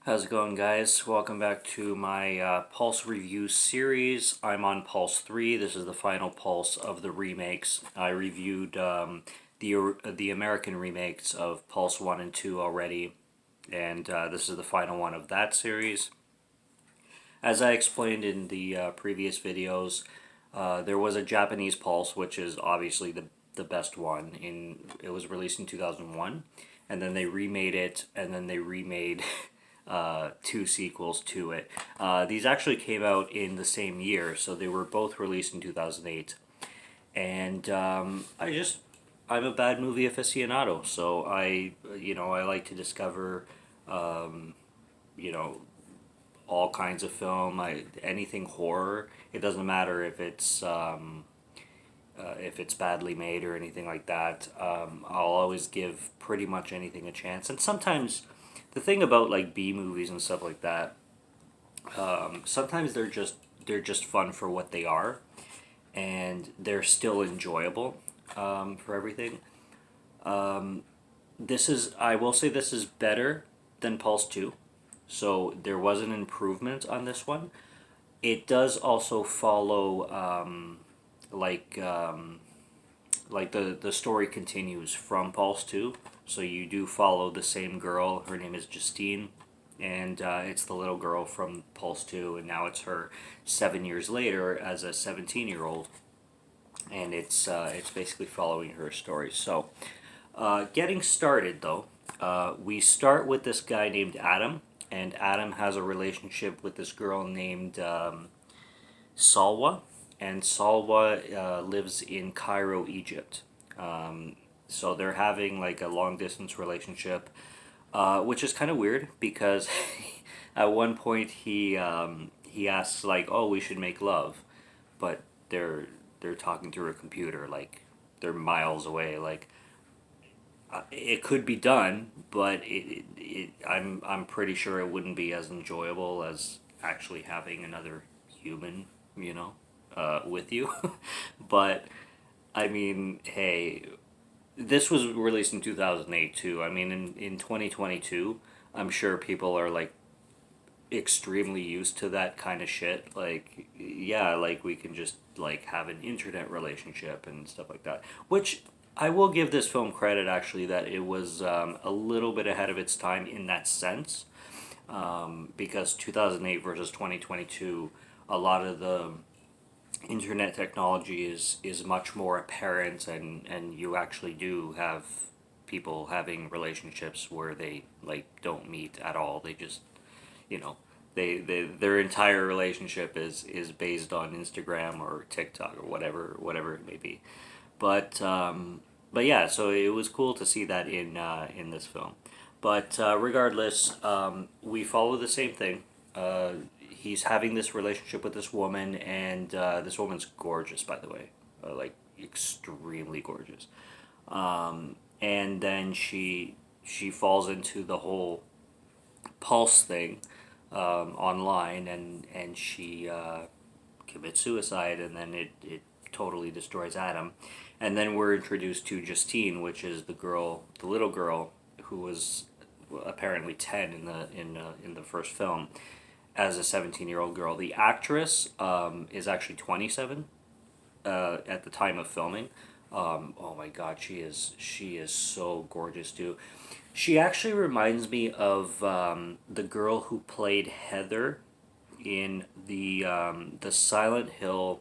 How's it going, guys? Welcome back to my Pulse review series. I'm on Pulse 3. This is the final Pulse of the remakes. I reviewed the American remakes of Pulse 1 and 2 already, and this is the final one of that series. As I explained in the previous videos, there was a Japanese Pulse, which is obviously the best one. It was released in 2001, and then they remade it, and then they remade two sequels to it. These actually came out in the same year, so they were both released in 2008. And I'm a bad movie aficionado, so I like to discover, um, you know, all kinds of film. Anything horror. It doesn't matter if it's badly made or anything like that. I'll always give pretty much anything a chance. And sometimes, the thing about like B movies and stuff like that, sometimes they're just fun for what they are, and they're still enjoyable for everything. I will say this is better than Pulse 2. So there was an improvement on this one. It does also follow like um, like the story continues from Pulse 2. So you do follow the same girl. Her name is Justine, and it's the little girl from Pulse 2, and now it's her 7 years later as a 17-year-old, and it's basically following her story. So, getting started though, we start with this guy named Adam, and Adam has a relationship with this girl named Salwa, and Salwa lives in Cairo, Egypt. So they're having like a long distance relationship, which is kind of weird because at one point he asks like, "Oh, we should make love," but they're talking through a computer, like they're miles away. Like it could be done, but I'm pretty sure it wouldn't be as enjoyable as actually having another human, with you. But I mean, hey, this was released in 2008 too. I mean, in 2022, I'm sure people are like extremely used to that kind of shit. Like, yeah, like we can just like have an internet relationship and stuff like that. Which I will give this film credit actually that it was a little bit ahead of its time in that sense. Because 2008 versus 2022, a lot of the internet technology is much more apparent, and you actually do have people having relationships where they like don't meet at all. They just, you know their entire relationship is based on Instagram or TikTok or whatever it may be. But yeah, so it was cool to see that in this film. But regardless, we follow the same thing. He's having this relationship with this woman, and this woman's gorgeous, by the way, like extremely gorgeous. And then she falls into the whole Pulse thing online, and she commits suicide, and then it totally destroys Adam. And then we're introduced to Justine, which is the little girl who was apparently 10 in the first film, as a 17-year-old girl. The actress is actually 27 at the time of filming. Oh my God, she is so gorgeous too. She actually reminds me of the girl who played Heather in the Silent Hill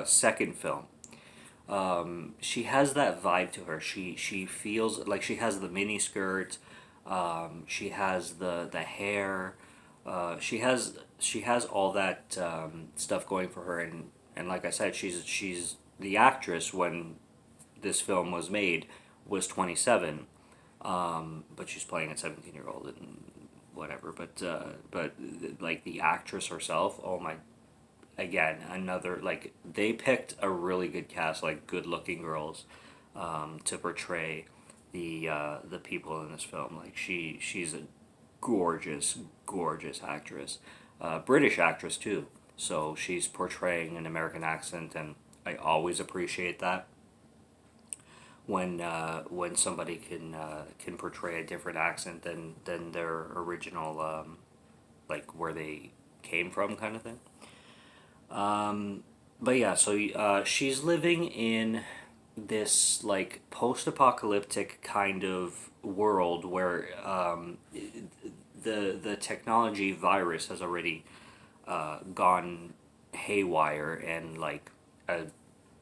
second film. She has that vibe to her. She feels like she has the mini skirt. She has the hair. She has all that stuff going for her, and like I said, she's the actress when this film was made was 27, but she's playing a 17-year-old and whatever. But like the actress herself, oh my, again another, like they picked a really good cast, like good looking girls, to portray the people in this film. Like she's a gorgeous actress, British actress too. So she's portraying an American accent, and I always appreciate that. when somebody can portray a different accent than their original like where they came from kind of thing. But yeah, so she's living in this like post-apocalyptic kind of world where the technology virus has already gone haywire, and like a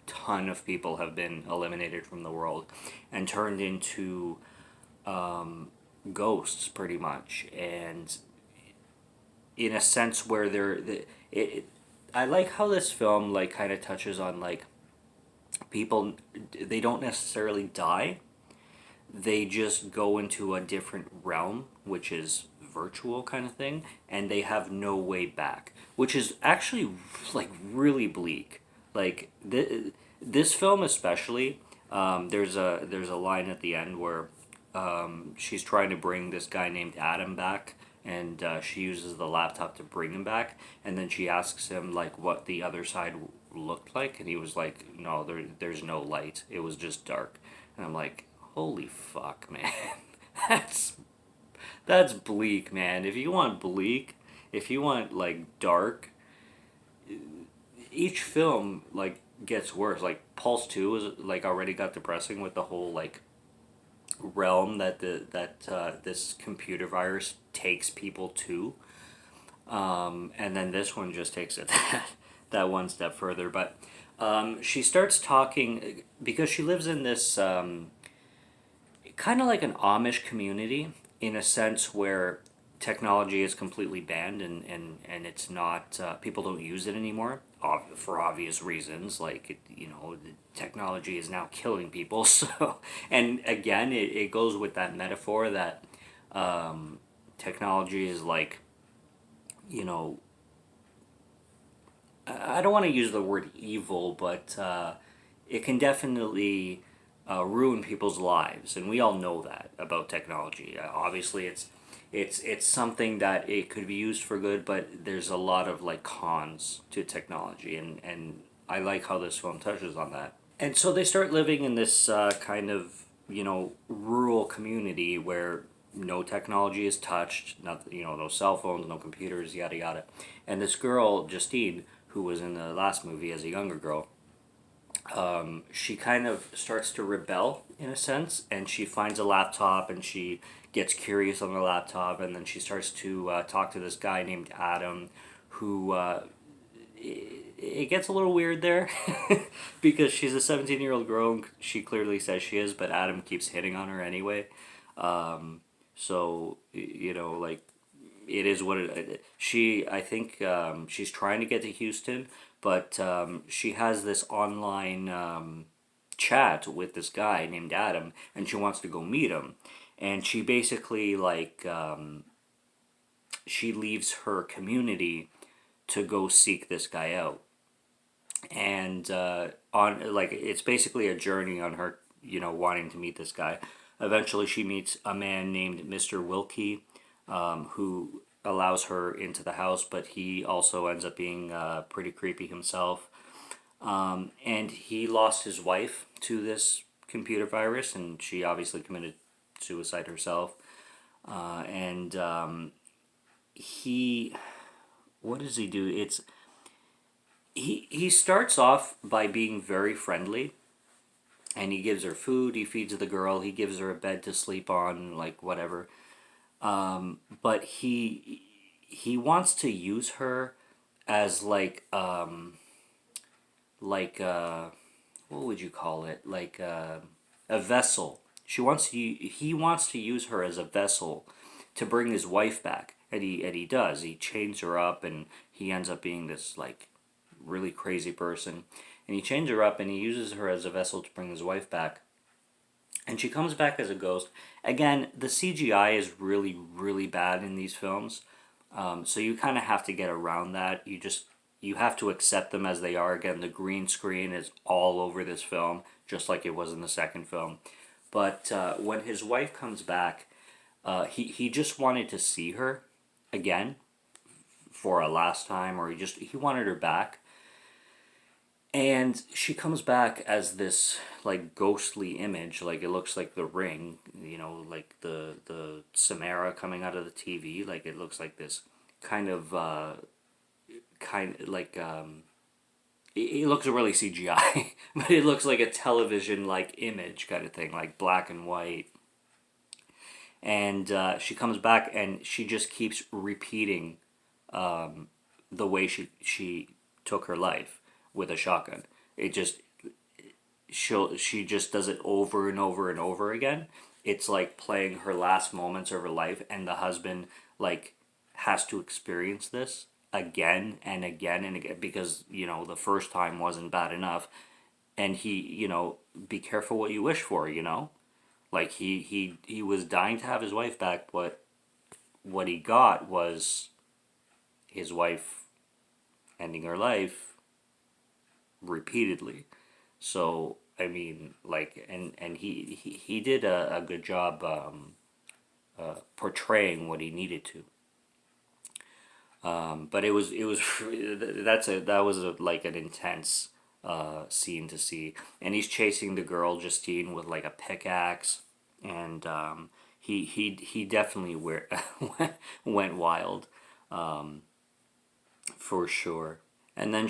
ton of people have been eliminated from the world and turned into ghosts pretty much. And in a sense where it I like how this film like kind of touches on like people, they don't necessarily die, they just go into a different realm, which is virtual kind of thing, and they have no way back, which is actually like really bleak. Like this film especially, there's a line at the end where she's trying to bring this guy named Adam back, and she uses the laptop to bring him back, and then she asks him like what the other side looked like, and he was like, no, there's no light, it was just dark. And I'm like, holy fuck, man. that's that's bleak, man. If you want bleak, if you want like dark, each film like gets worse. Like Pulse 2 is like already got depressing with the whole like realm that this computer virus takes people to. And then this one just takes it that one step further. But she starts talking because she lives in this kind of like an Amish community, in a sense where technology is completely banned, and it's not, people don't use it anymore for obvious reasons, like the technology is now killing people. So, and again, it goes with that metaphor that technology is like, you know I don't want to use the word evil, but it can definitely ruin people's lives, and we all know that about technology. Obviously, it's something that it could be used for good, but there's a lot of like cons to technology, and I like how this film touches on that. And so they start living in this kind of rural community where no technology is touched, nothing, no cell phones, no computers, yada yada. And this girl Justine, who was in the last movie as a younger girl, she kind of starts to rebel in a sense, and she finds a laptop and she gets curious on the laptop, and then she starts to talk to this guy named Adam, who it gets a little weird there because she's a 17-year-old girl and she clearly says she is, but Adam keeps hitting on her anyway. So like it is what I think she's trying to get to Houston, but she has this online chat with this guy named Adam, and she wants to go meet him, and she basically like she leaves her community to go seek this guy out, and on like it's basically a journey on her wanting to meet this guy. Eventually she meets a man named Mr. Wilkie, who allows her into the house, but he also ends up being pretty creepy himself. And he lost his wife to this computer virus, and she obviously committed suicide herself. And he, what does he do? He starts off by being very friendly, and he gives her food, he feeds the girl, he gives her a bed to sleep on, like whatever. But he wants to use her as like what would you call it? Like a vessel. He wants to use her as a vessel to bring his wife back, and he does. He chains her up, and he ends up being this like really crazy person. And he chains her up, and he uses her as a vessel to bring his wife back. And she comes back as a ghost. Again, the CGI is really, really bad in these films. So you kind of have to get around that. You have to accept them as they are. Again, the green screen is all over this film, just like it was in the second film. But when his wife comes back, he just wanted to see her again for a last time, or he wanted her back. And she comes back as this like ghostly image, like it looks like the Ring, like the Samara coming out of the TV, like it looks like this kind of kind like it looks really CGI, but it looks like a television like image kind of thing, like black and white. And she comes back and she just keeps repeating the way she took her life with a shotgun. It just she just does it over and over and over again. It's like playing her last moments of her life, and the husband like has to experience this again and again and again because the first time wasn't bad enough, and be careful what you wish for. Like he was dying to have his wife back, but what he got was his wife ending her life repeatedly. So I mean, like, and he did a good job portraying what he needed to. But it was that was like an intense scene to see, and he's chasing the girl Justine with like a pickaxe, and he definitely went wild for sure. And then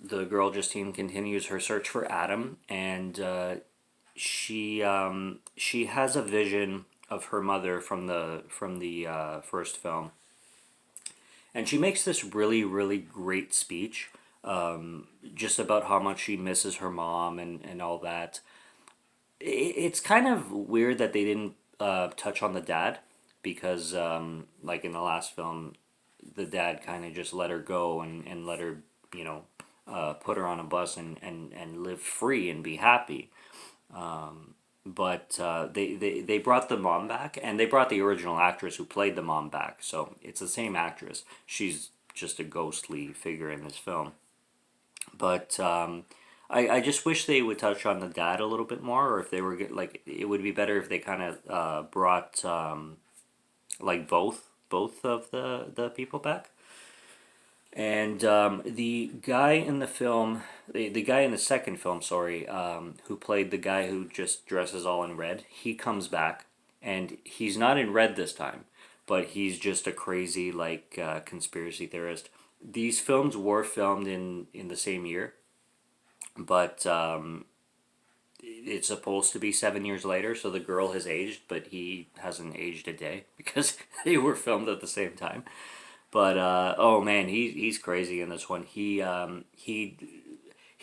the girl Justine continues her search for Adam, and she has a vision of her mother from the first film, and she makes this really really great speech, just about how much she misses her mom and all that. It's kind of weird that they didn't touch on the dad because like in the last film the dad kind of just let her go and let her, you know, put her on a bus and live free and be happy. But they brought the mom back, and they brought the original actress who played the mom back. So it's the same actress. She's just a ghostly figure in this film. But I just wish they would touch on the dad a little bit more, or if they were like, it would be better if they kind of brought like both of the people back. And the guy in the film, the guy in the second film, sorry, who played the guy who just dresses all in red, he comes back, and he's not in red this time, but he's just a crazy like conspiracy theorist. These films were filmed in the same year, but it's supposed to be 7 years later, so the girl has aged, but he hasn't aged a day because they were filmed at the same time. But oh man, he's crazy in this one. He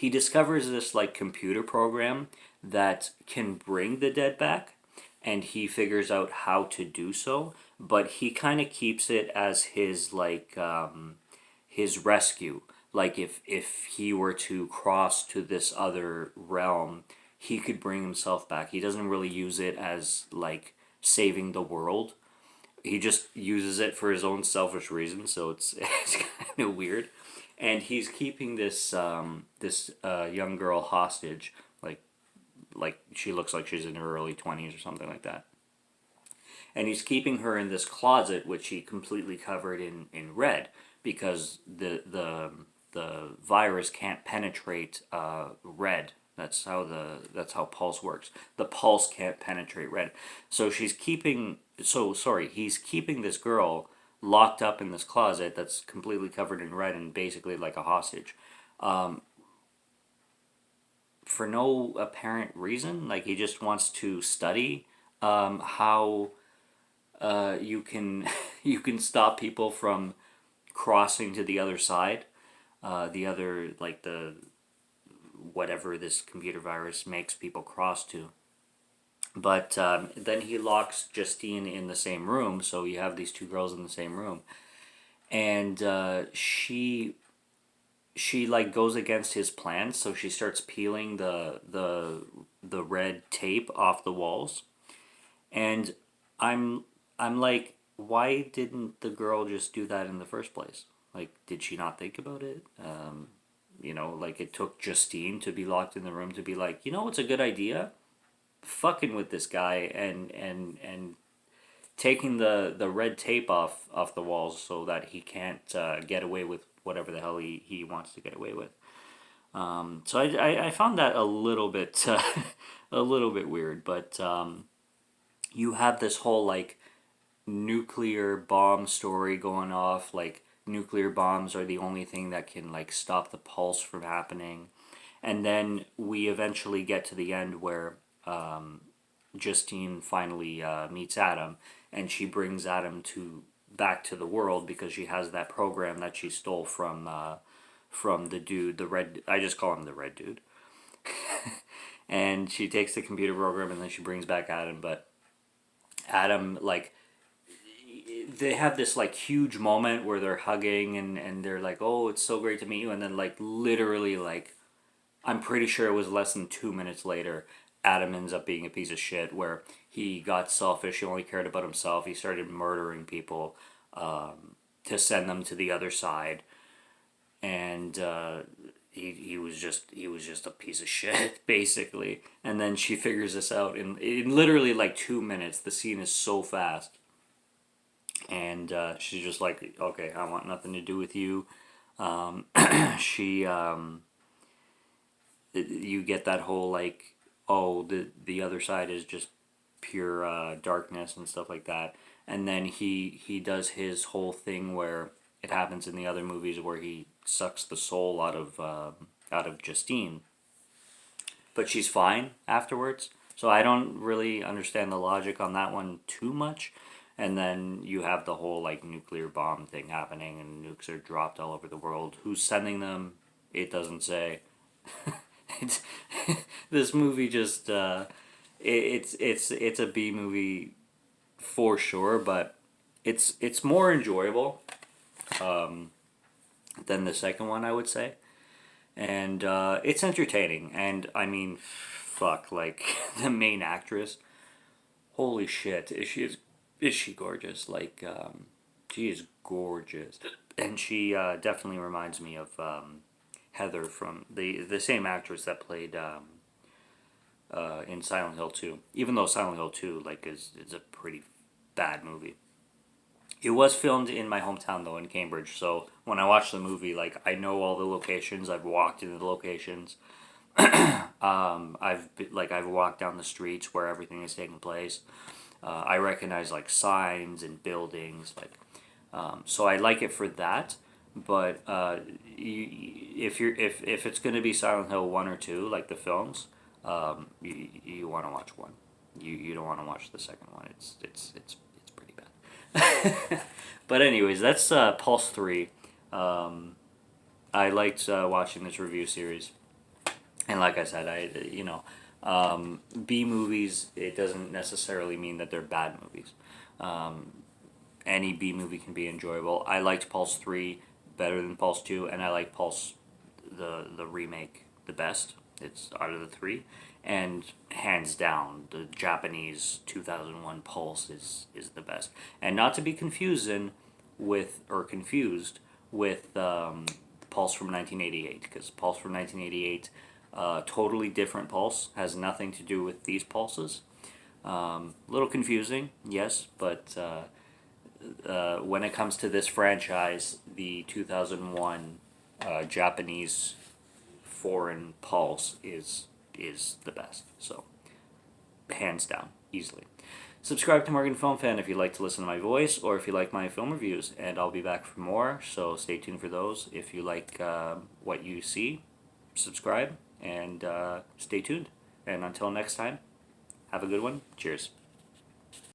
discovers this like computer program that can bring the dead back, and he figures out how to do so. But he kind of keeps it as his like his rescue. Like if he were to cross to this other realm, he could bring himself back. He doesn't really use it as like saving the world. He just uses it for his own selfish reasons, so it's it's kind of weird. And he's keeping this young girl hostage, like she looks like she's in her early 20s or something like that. And he's keeping her in this closet, which he completely covered in red, because the virus can't penetrate red. That's how pulse works. The pulse can't penetrate red. So he's keeping this girl locked up in this closet that's completely covered in red and basically like a hostage. For no apparent reason. Like he just wants to study how you can you can stop people from crossing to the other side, the other like the whatever this computer virus makes people cross to. But then he locks Justine in the same room, so you have these two girls in the same room, and she like goes against his plans, so she starts peeling the red tape off the walls, and I'm I'm like, why didn't the girl just do that in the first place? Like, did she not think about it? Like it took Justine to be locked in the room to be like, it's a good idea, fucking with this guy and taking the red tape off the walls so that he can't get away with whatever the hell he wants to get away with. So I found that a little bit a little bit weird, but you have this whole like nuclear bomb story going off. Like nuclear bombs are the only thing that can like stop the pulse from happening, and then we eventually get to the end where Justine finally meets Adam, and she brings Adam to back to the world because she has that program that she stole from the dude, the red. I just call him the red dude. And she takes the computer program and then she brings back Adam. But Adam, like, they have this like huge moment where they're hugging and they're like, "Oh, it's so great to meet you," and then like literally like I'm pretty sure it was less than 2 minutes later, Adam ends up being a piece of shit where he got selfish. He only cared about himself. He started murdering people to send them to the other side, and he was just a piece of shit basically. And then she figures this out in literally like 2 minutes. The scene is so fast, and she's just like, okay, I want nothing to do with you. She you get that whole like, oh, the other side is just pure darkness and stuff like that. And then he does his whole thing where it happens in the other movies where he sucks the soul out of Justine, but she's fine afterwards. So I don't really understand the logic on that one too much. And then you have the whole like nuclear bomb thing happening, and nukes are dropped all over the world. Who's sending them? It doesn't say. It's, this movie just it's a B movie for sure, but it's more enjoyable than the second one, I would say, and it's entertaining. And I mean, fuck, like the main actress, holy shit, is she gorgeous? Like she is gorgeous, and she definitely reminds me of Heather from the same actress that played in Silent Hill 2. Even though Silent Hill 2 like is a pretty bad movie. It was filmed in my hometown though in Cambridge, so when I watch the movie, like I know all the locations. I've walked into the locations. I've walked down the streets where everything is taking place. I recognize like signs and buildings, like so I like it for that. But if it's gonna be Silent Hill 1 or 2, like the films, you want to watch one. You don't want to watch the second one. It's pretty bad. But anyways, that's Pulse 3. I liked watching this review series, and like I said, B movies. It doesn't necessarily mean that they're bad movies. Any B movie can be enjoyable. I liked Pulse 3 better than Pulse 2, and I like Pulse the remake the best. It's out of the three, and hands down, the Japanese 2001 Pulse is the best. And not to be confused with Pulse from 1988, because Pulse from 1988, totally different Pulse, has nothing to do with these Pulses. A little confusing, yes, but when it comes to this franchise, the 2001 Japanese foreign Pulse is the best. So, hands down, easily. Subscribe to Morgan Film Fan if you like to listen to my voice, or if you like my film reviews, and I'll be back for more, so stay tuned for those. If you like what you see, subscribe, and stay tuned. And until next time, have a good one. Cheers.